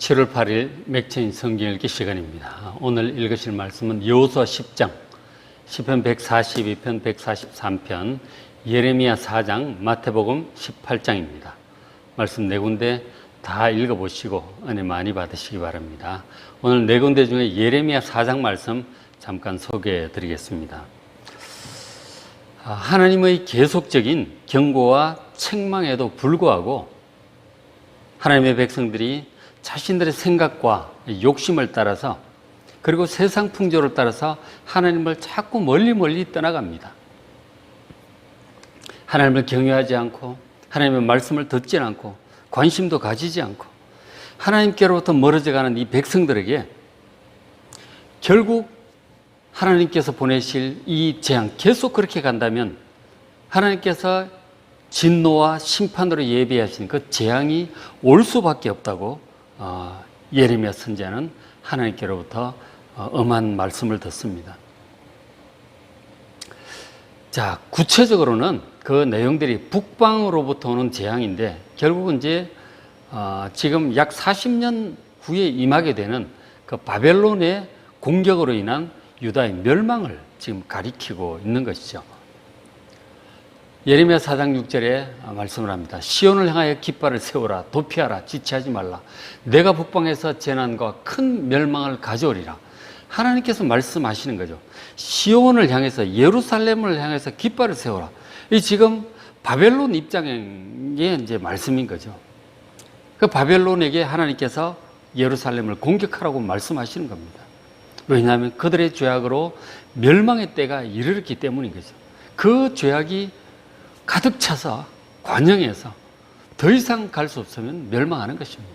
7월 8일 맥체인 성경 읽기 시간입니다. 오늘 읽으실 말씀은 여호수아 10장, 시편 142편, 143편, 예레미야 4장, 마태복음 18장입니다. 말씀 네 군데 다 읽어보시고 은혜 많이 받으시기 바랍니다. 오늘 네 군데 중에 예레미야 4장 말씀 잠깐 소개해 드리겠습니다. 하나님의 계속적인 경고와 책망에도 불구하고 하나님의 백성들이 자신들의 생각과 욕심을 따라서 그리고 세상 풍조를 따라서 하나님을 자꾸 멀리 떠나갑니다. 하나님을 경외하지 않고 하나님의 말씀을 듣지 않고 관심도 가지지 않고 하나님께로부터 멀어져가는 이 백성들에게 결국 하나님께서 보내실 이 재앙 계속 그렇게 간다면 하나님께서 진노와 심판으로 예비하신 그 재앙이 올 수밖에 없다고 예레미야 선지자는 하나님께로부터 엄한 말씀을 듣습니다. 자, 구체적으로는 그 내용들이 북방으로부터 오는 재앙인데 결국은 이제 지금 약 40년 후에 임하게 되는 그 바벨론의 공격으로 인한 유다의 멸망을 지금 가리키고 있는 것이죠. 예레미야 4장 6절에 말씀을 합니다. 시온을 향하여 깃발을 세우라, 도피하라, 지체하지 말라. 내가 북방에서 재난과 큰 멸망을 가져오리라. 하나님께서 말씀하시는 거죠. 시온을 향해서, 예루살렘을 향해서 깃발을 세우라. 이 지금 바벨론 입장의 이제 말씀인 거죠. 그 바벨론에게 하나님께서 예루살렘을 공격하라고 말씀하시는 겁니다. 왜냐하면 그들의 죄악으로 멸망의 때가 이르렀기 때문인 거죠. 그 죄악이 가득 차서 관영해서 더 이상 갈 수 없으면 멸망하는 것입니다.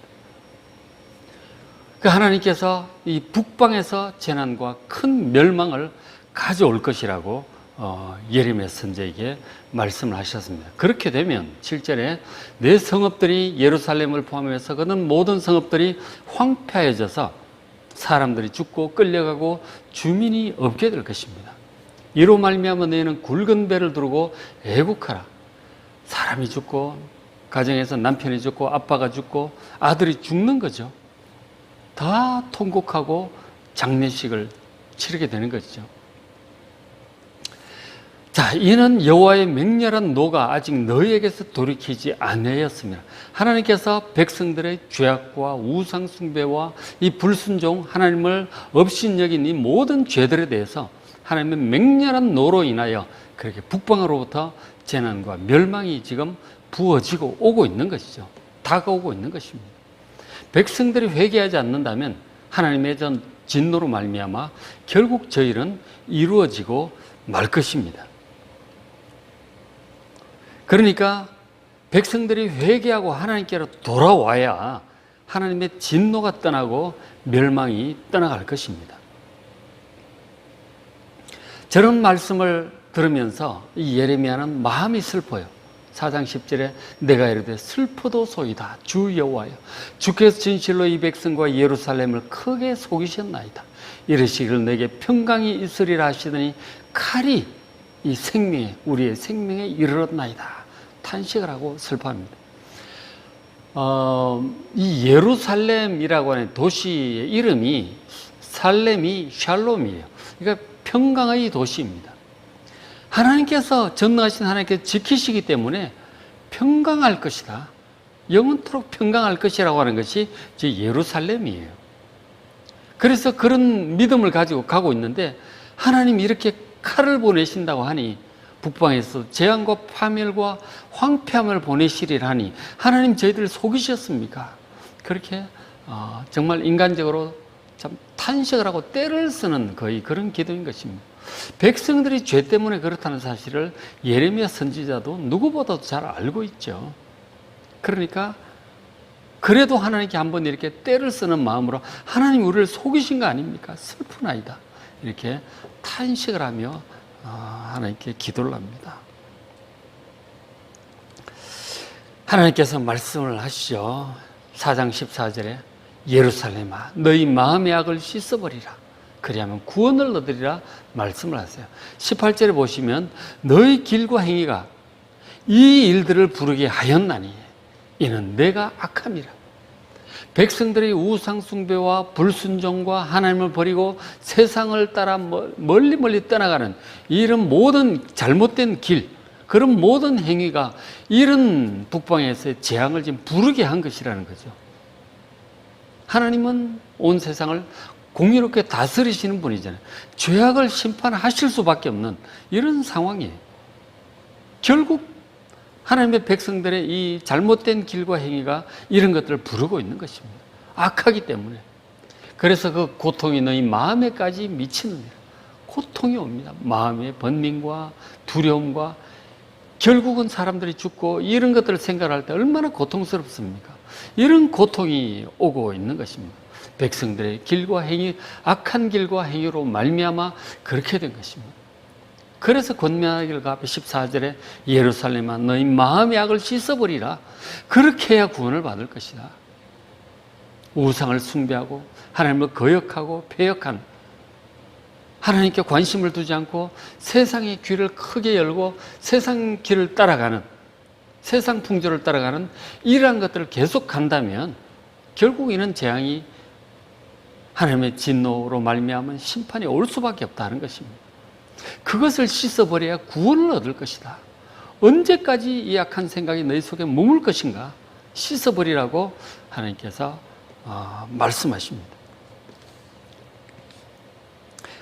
그 하나님께서 이 북방에서 재난과 큰 멸망을 가져올 것이라고 예레미야 선지자에게 말씀을 하셨습니다. 그렇게 되면 7절에 내 성읍들이 예루살렘을 포함해서 그는 모든 성읍들이 황폐해져서 사람들이 죽고 끌려가고 주민이 없게 될 것입니다. 이로 말미암아 너희는 굵은 배를 두르고 애국하라. 사람이 죽고 가정에서 남편이 죽고 아빠가 죽고 아들이 죽는 거죠. 다 통곡하고 장례식을 치르게 되는 것이죠. 자, 이는 여호와의 맹렬한 노가 아직 너희에게서 돌이키지 아니하였습니다. 하나님께서 백성들의 죄악과 우상 숭배와 이 불순종, 하나님을 업신여긴 이 모든 죄들에 대해서 하나님의 맹렬한 노로 인하여 그렇게 북방으로부터 재난과 멸망이 지금 부어지고 오고 있는 것이죠. 다가오고 있는 것입니다. 백성들이 회개하지 않는다면 하나님의 전 진노로 말미암아 결국 저 일은 이루어지고 말 것입니다. 그러니까 백성들이 회개하고 하나님께로 돌아와야 하나님의 진노가 떠나고 멸망이 떠나갈 것입니다. 저런 말씀을 들으면서 이 예레미야는 마음이 슬퍼요. 4장 10절에 내가 이르되 슬프도소이다 주 여호와여 주께서 진실로 이 백성과 예루살렘을 크게 속이셨나이다. 이르시기를 내게 평강이 있으리라 하시더니 칼이 이 생명에 우리의 생명에 이르렀나이다. 탄식을 하고 슬퍼합니다. 이 예루살렘이라고 하는 도시의 이름이 살렘이 샬롬이에요. 그러니까 평강의 도시입니다. 하나님께서 전능하신 하나님께서 지키시기 때문에 평강할 것이다. 영원토록 평강할 것이라고 하는 것이 예루살렘이에요. 그래서 그런 믿음을 가지고 가고 있는데 하나님이 이렇게 칼을 보내신다고 하니 북방에서 재앙과 파멸과 황폐함을 보내시리라 하니 하나님 저희들을 속이셨습니까? 그렇게 정말 인간적으로 참 탄식을 하고 떼를 쓰는 거의 그런 기도인 것입니다. 백성들이 죄 때문에 그렇다는 사실을 예레미야 선지자도 누구보다도 잘 알고 있죠. 그러니까 그래도 하나님께 한번 이렇게 떼를 쓰는 마음으로 하나님 우리를 속이신 거 아닙니까? 슬프나이다. 이렇게 탄식을 하며 하나님께 기도를 합니다. 하나님께서 말씀을 하시죠. 4장 14절에 예루살렘아 너희 마음의 악을 씻어버리라. 그리하면 구원을 얻으리라 말씀을 하세요. 18절에 보시면 너희 길과 행위가 이 일들을 부르게 하였나니 이는 내가 악함이라. 백성들이 우상 숭배와 불순종과 하나님을 버리고 세상을 따라 멀리 떠나가는 이런 모든 잘못된 길, 그런 모든 행위가 이런 북방에서의 재앙을 지금 부르게 한 것이라는 거죠. 하나님은 온 세상을 공의롭게 다스리시는 분이잖아요. 죄악을 심판하실 수밖에 없는 이런 상황이에요. 결국 하나님의 백성들의 이 잘못된 길과 행위가 이런 것들을 부르고 있는 것입니다. 악하기 때문에. 그래서 그 고통이 너희 마음에까지 미치느니라. 고통이 옵니다. 마음의 번민과 두려움과, 결국은 사람들이 죽고 이런 것들을 생각할 때 얼마나 고통스럽습니까? 이런 고통이 오고 있는 것입니다. 백성들의 길과 행위, 악한 길과 행위로 말미암아 그렇게 된 것입니다. 그래서 권면하기를 앞에 14절에 예루살렘아 너희 마음의 악을 씻어버리라. 그렇게 해야 구원을 받을 것이다. 우상을 숭배하고 하나님을 거역하고 패역한, 하나님께 관심을 두지 않고 세상의 귀를 크게 열고 세상 길을 따라가는, 세상 풍조를 따라가는 이러한 것들을 계속 간다면 결국 이는 재앙이 하나님의 진노로 말미암은 심판이 올 수밖에 없다는 것입니다. 그것을 씻어버려야 구원을 얻을 것이다. 언제까지 이 악한 생각이 너희 속에 머물 것인가? 씻어버리라고 하나님께서 말씀하십니다.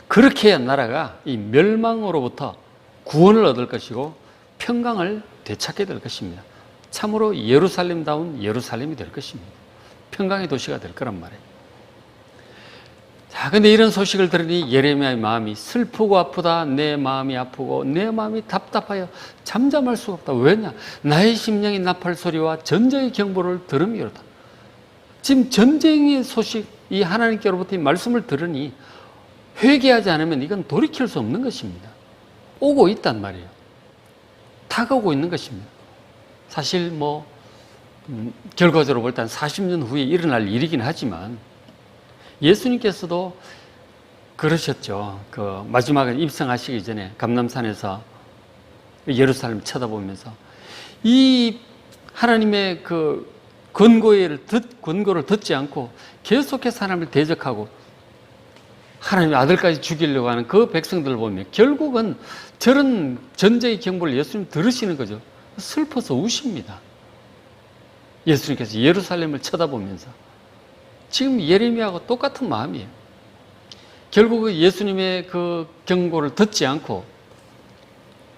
그렇게 해야 나라가 이 멸망으로부터 구원을 얻을 것이고 평강을 되찾게 될 것입니다. 참으로 예루살렘다운 예루살렘이 될 것입니다. 평강의 도시가 될 거란 말이에요. 자, 근데 이런 소식을 들으니 예레미야의 마음이 슬프고 아프다. 내 마음이 아프고 내 마음이 답답하여 잠잠할 수가 없다. 왜냐? 나의 심령이 나팔 소리와 전쟁의 경보를 들음이로다. 지금 전쟁의 소식, 이 하나님께로부터 이 말씀을 들으니 회개하지 않으면 이건 돌이킬 수 없는 것입니다. 오고 있단 말이에요. 다가오고 있는 것입니다. 사실 결과적으로 볼 때 한 40년 후에 일어날 일이긴 하지만 예수님께서도 그러셨죠. 그 마지막에 입성하시기 전에 감람산에서 예루살렘 쳐다보면서 이 하나님의 그 권고를 듣지 않고 계속해서 하나님을 대적하고 하나님의 아들까지 죽이려고 하는 그 백성들을 보면 결국은 저런 전쟁의 경보를 예수님 들으시는 거죠. 슬퍼서 우십니다. 예수님께서 예루살렘을 쳐다보면서 지금 예레미야하고 똑같은 마음이에요. 결국 예수님의 그 경고를 듣지 않고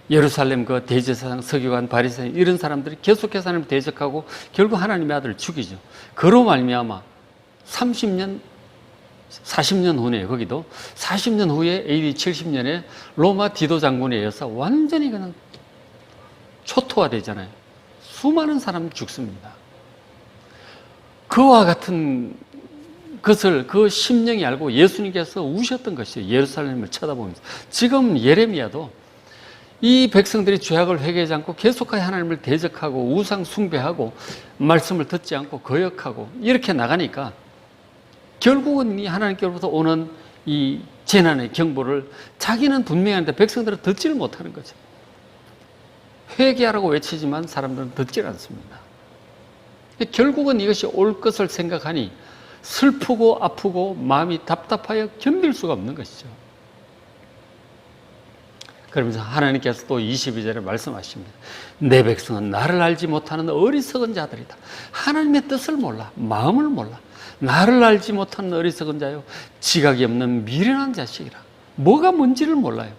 예루살렘 그 대제사장, 서기관, 바리새인 이런 사람들이 계속해서 하나님을 대적하고 결국 하나님의 아들을 죽이죠. 그로 말미암아 40년 후에 거기도 40년 후에 AD 70년에 로마 디도 장군에 의해서 완전히 그냥 초토화되잖아요. 수많은 사람이 죽습니다. 그와 같은 것을 그 심령이 알고 예수님께서 우셨던 것이에요. 예루살렘을 쳐다보면서. 지금 예레미야도 이 백성들이 죄악을 회개하지 않고 계속하여 하나님을 대적하고 우상 숭배하고 말씀을 듣지 않고 거역하고 이렇게 나가니까 결국은 이 하나님께로부터 오는 이 재난의 경보를 자기는 분명히 하는데 백성들은 듣지를 못하는 거죠. 회개하라고 외치지만 사람들은 듣질 않습니다. 결국은 이것이 올 것을 생각하니 슬프고 아프고 마음이 답답하여 견딜 수가 없는 것이죠. 그러면서 하나님께서 또 22절에 말씀하십니다. 내 백성은 나를 알지 못하는 어리석은 자들이다. 하나님의 뜻을 몰라, 마음을 몰라. 나를 알지 못하는 어리석은 자요, 지각이 없는 미련한 자식이라. 뭐가 뭔지를 몰라요.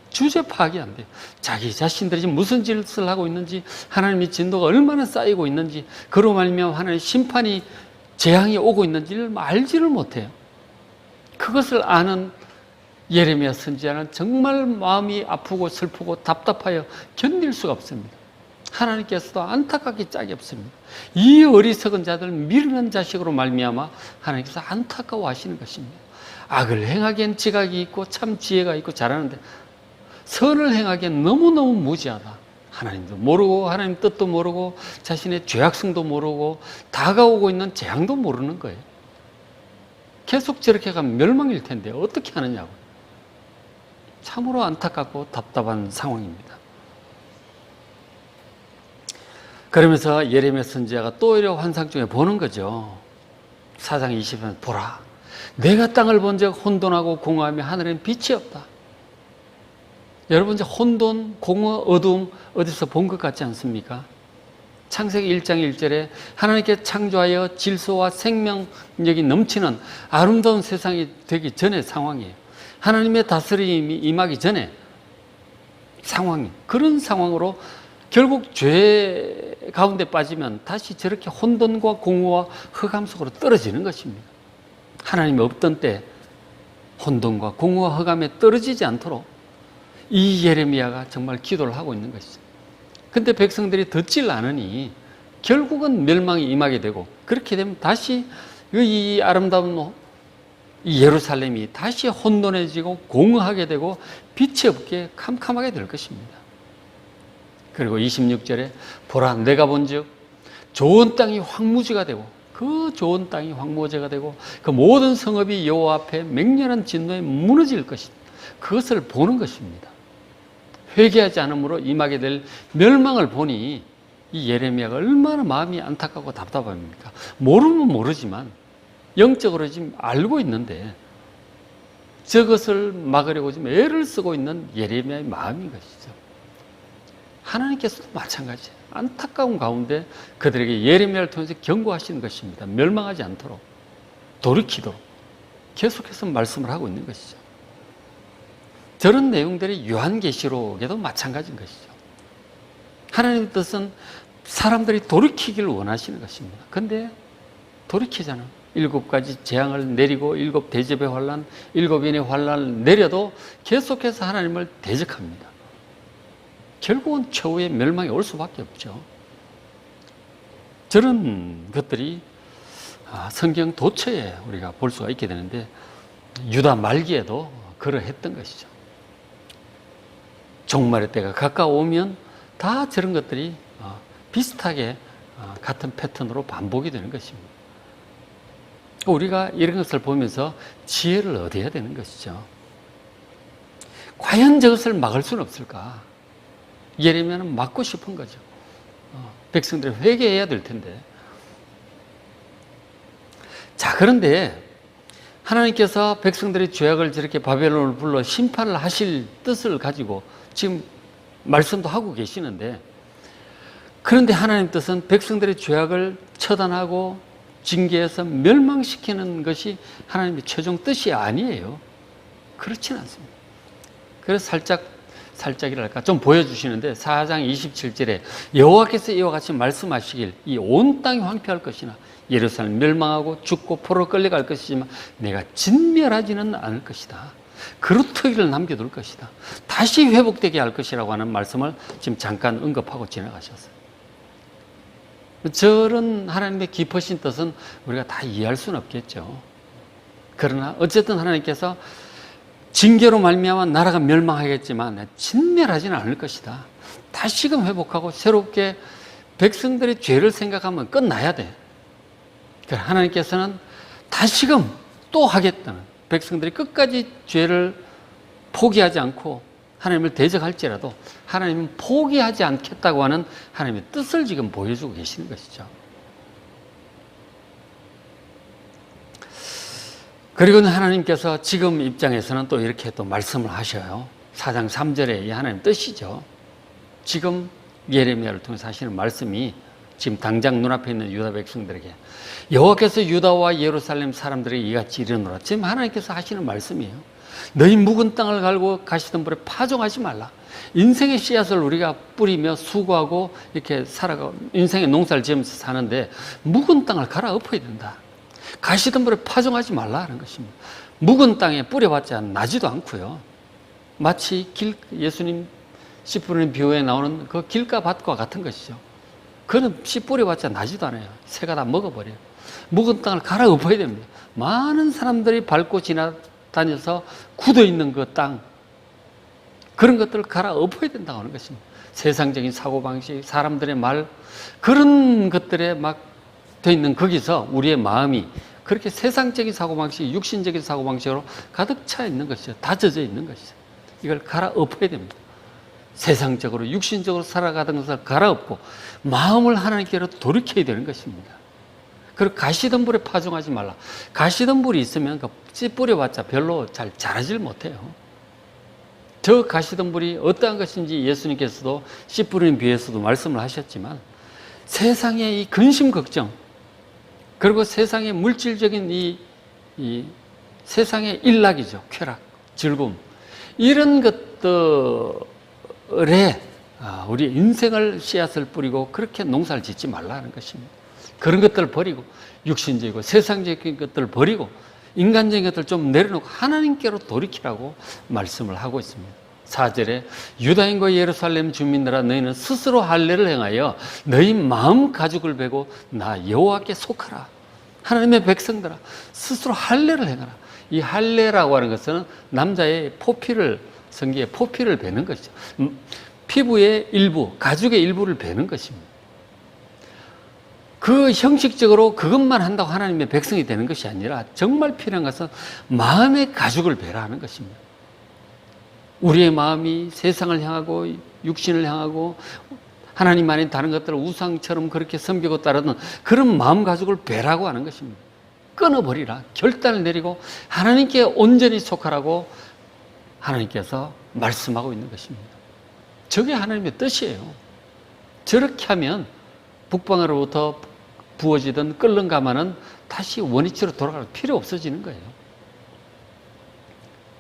주제 파악이 안 돼요. 자기 자신들이 지금 무슨 짓을 하고 있는지, 하나님의 진도가 얼마나 쌓이고 있는지, 그로 말미암아 하나님의 심판이, 재앙이 오고 있는지를 알지를 못해요. 그것을 아는 예레미야 선지자는 정말 마음이 아프고 슬프고 답답하여 견딜 수가 없습니다. 하나님께서도 안타깝기 짝이 없습니다. 이 어리석은 자들, 미련한 자식으로 말미암아 하나님께서 안타까워하시는 것입니다. 악을 행하기엔 지각이 있고 참 지혜가 있고 잘하는데 선을 행하기엔 너무너무 무지하다. 하나님도 모르고 하나님 뜻도 모르고 자신의 죄악성도 모르고 다가오고 있는 재앙도 모르는 거예요. 계속 저렇게 가면 멸망일 텐데 어떻게 하느냐고. 참으로 안타깝고 답답한 상황입니다. 그러면서 예레미야 선지자가 또 이런 환상 중에 보는 거죠. 4장 20편 보라, 내가 땅을 본즉 혼돈하고 공허하며 하늘엔 빛이 없다. 여러분 이제 혼돈, 공허, 어두움 어디서 본 것 같지 않습니까? 창세기 1장 1절에 하나님께 창조하여 질서와 생명력이 넘치는 아름다운 세상이 되기 전의 상황이에요. 하나님의 다스림이 임하기 전에 상황이, 그런 상황으로 결국 죄 가운데 빠지면 다시 저렇게 혼돈과 공허와 흑암 속으로 떨어지는 것입니다. 하나님이 없던 때 혼돈과 공허와 흑암에 떨어지지 않도록 이 예레미야가 정말 기도를 하고 있는 것이죠. 근데 백성들이 듣질 않으니 결국은 멸망이 임하게 되고, 그렇게 되면 다시 이 아름다운 이 예루살렘이 다시 혼돈해지고 공허하게 되고 빛이 없게 캄캄하게 될 것입니다. 그리고 26절에 보라, 내가 본즉 좋은 땅이 황무지가 되고, 그 좋은 땅이 황무지가 되고 그 모든 성읍이 여호와 앞에 맹렬한 진노에 무너질 것이다. 그것을 보는 것입니다. 회개하지 않으므로 임하게 될 멸망을 보니 이 예레미야가 얼마나 마음이 안타깝고 답답합니까? 모르면 모르지만 영적으로 지금 알고 있는데 저것을 막으려고 지금 애를 쓰고 있는 예레미야의 마음인 것이죠. 하나님께서도 마찬가지예요. 안타까운 가운데 그들에게 예레미야를 통해서 경고하시는 것입니다. 멸망하지 않도록, 돌이키도록 계속해서 말씀을 하고 있는 것이죠. 저런 내용들이 요한계시록에도 마찬가지인 것이죠. 하나님의 뜻은 사람들이 돌이키기를 원하시는 것입니다. 그런데 돌이키잖아. 7가지 재앙을 내리고 7 대접의 환란, 7인의 환란을 내려도 계속해서 하나님을 대적합니다. 결국은 최후의 멸망이 올 수밖에 없죠. 저런 것들이 성경 도처에 우리가 볼 수가 있게 되는데 유다 말기에도 그러했던 것이죠. 종말의 때가 가까워오면 다 저런 것들이 비슷하게 같은 패턴으로 반복이 되는 것입니다. 우리가 이런 것을 보면서 지혜를 얻어야 되는 것이죠. 과연 저것을 막을 수는 없을까? 예레미야는 막고 싶은 거죠. 백성들이 회개해야 될 텐데. 자, 그런데 하나님께서 백성들의 죄악을 저렇게 바벨론을 불러 심판을 하실 뜻을 가지고 지금 말씀도 하고 계시는데, 그런데 하나님 뜻은 백성들의 죄악을 처단하고 징계해서 멸망시키는 것이 하나님의 최종 뜻이 아니에요. 그렇지는 않습니다. 그래서 살짝이랄까 좀 보여주시는데 4장 27절에 여호와께서 이와 같이 말씀하시길 이 온 땅이 황폐할 것이나 예루살렘 멸망하고 죽고 포로 끌려갈 것이지만 내가 진멸하지는 않을 것이다. 그루터기를 남겨둘 것이다. 다시 회복되게 할 것이라고 하는 말씀을 지금 잠깐 언급하고 지나가셨어요. 저런 하나님의 깊으신 뜻은 우리가 다 이해할 수는 없겠죠. 그러나 어쨌든 하나님께서 징계로 말미암아 나라가 멸망하겠지만 진멸하지는 않을 것이다. 다시금 회복하고 새롭게 백성들의 죄를 생각하면 끝나야 돼. 하나님께서는 다시금 또 하겠다는, 백성들이 끝까지 죄를 포기하지 않고 하나님을 대적할지라도 하나님은 포기하지 않겠다고 하는 하나님의 뜻을 지금 보여주고 계시는 것이죠. 그리고 하나님께서 지금 입장에서는 또 이렇게 또 말씀을 하셔요. 4장 3절에 이 하나님 뜻이죠. 지금 예레미야를 통해서 하시는 말씀이 지금 당장 눈앞에 있는 유다 백성들에게 여호와께서 유다와 예루살렘 사람들에게 이같이 이르노라. 지금 하나님께서 하시는 말씀이에요. 너희 묵은 땅을 갈고 가시던 불에 파종하지 말라. 인생의 씨앗을 우리가 뿌리며 수고하고 이렇게 살아가고 인생의 농사를 지으면서 사는데 묵은 땅을 갈아엎어야 된다. 가시던 불에 파종하지 말라 하는 것입니다. 묵은 땅에 뿌려봤자 나지도 않고요. 마치 예수님 씨 뿌리는 비유에 나오는 그 길가밭과 같은 것이죠. 그는 씨 뿌려봤자 나지도 않아요. 새가 다 먹어버려요. 묵은 땅을 갈아엎어야 됩니다. 많은 사람들이 밟고 지나다녀서 굳어있는 그 땅, 그런 것들을 갈아엎어야 된다고 하는 것입니다. 세상적인 사고방식, 사람들의 말, 그런 것들에 막 돼 있는 거기서 우리의 마음이 그렇게 세상적인 사고방식, 육신적인 사고방식으로 가득 차 있는 것이죠. 다 젖어 있는 것이죠. 이걸 갈아엎어야 됩니다. 세상적으로 육신적으로 살아가던 것을 갈아엎고 마음을 하나님께로 돌이켜야 되는 것입니다. 그리고 가시덤불에 파종하지 말라. 가시덤불이 있으면 그 씨 뿌려봤자 별로 잘 자라질 못해요. 저 가시덤불이 어떠한 것인지 예수님께서도 씨 뿌리는 비유에서도 말씀을 하셨지만, 세상의 이 근심 걱정, 그리고 세상의 물질적인 이 세상의 일락이죠. 쾌락, 즐거움, 이런 것들에 우리 인생을 씨앗을 뿌리고 그렇게 농사를 짓지 말라는 것입니다. 그런 것들을 버리고 육신적이고 세상적인 것들을 버리고 인간적인 것들을 좀 내려놓고 하나님께로 돌이키라고 말씀을 하고 있습니다. 4절에 유다인과 예루살렘 주민들아 너희는 스스로 할례를 행하여 너희 마음 가죽을 베고 나 여호와께 속하라. 하나님의 백성들아 스스로 할례를 행하라. 이 할례라고 하는 것은 남자의 포피를, 성기의 포피를 베는 것이죠. 피부의 일부, 가죽의 일부를 베는 것입니다. 그 형식적으로 그것만 한다고 하나님의 백성이 되는 것이 아니라 정말 필요한 것은 마음의 가죽을 베라는 것입니다. 우리의 마음이 세상을 향하고 육신을 향하고 하나님 아닌 다른 것들을 우상처럼 그렇게 섬기고 따르는 그런 마음 가죽을 베라고 하는 것입니다. 끊어버리라. 결단을 내리고 하나님께 온전히 속하라고 하나님께서 말씀하고 있는 것입니다. 저게 하나님의 뜻이에요. 저렇게 하면 북방으로부터 부어지던 끓는 가마는 다시 원위치로 돌아갈 필요 없어지는 거예요.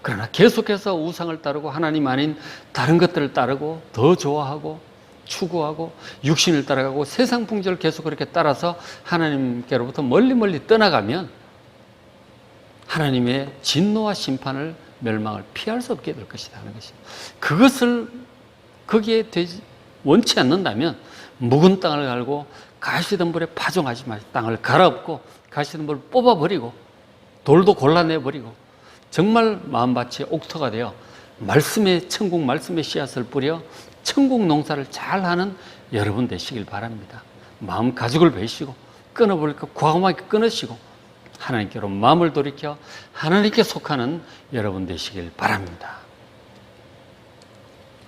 그러나 계속해서 우상을 따르고 하나님 아닌 다른 것들을 따르고 더 좋아하고 추구하고 육신을 따라가고 세상 풍조를 계속 그렇게 따라서 하나님께로부터 멀리 떠나가면 하나님의 진노와 심판을, 멸망을 피할 수 없게 될 것이다 하는 것입니다. 그것을 거기에 원치 않는다면 묵은 땅을 갈고 가시덤불에 파종하지 마시고 땅을 갈아엎고 가시덤불을 뽑아버리고 돌도 골라내버리고 정말 마음밭이 옥토가 되어 말씀의 천국 말씀의 씨앗을 뿌려 천국 농사를 잘하는 여러분 되시길 바랍니다. 마음 가죽을 베시고 끊어버릴 것 과감하게 끊으시고 하나님께로 마음을 돌이켜 하나님께 속하는 여러분 되시길 바랍니다.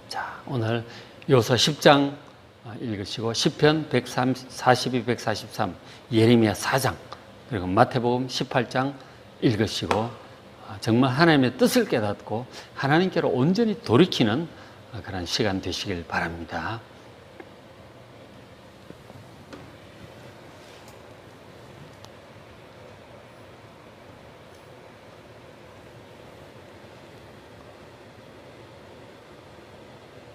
자, 오늘 요서 10장 읽으시고 시편 142, 143, 예레미야 4장 그리고 마태복음 18장 읽으시고 정말 하나님의 뜻을 깨닫고 하나님께로 온전히 돌이키는 그런 시간 되시길 바랍니다.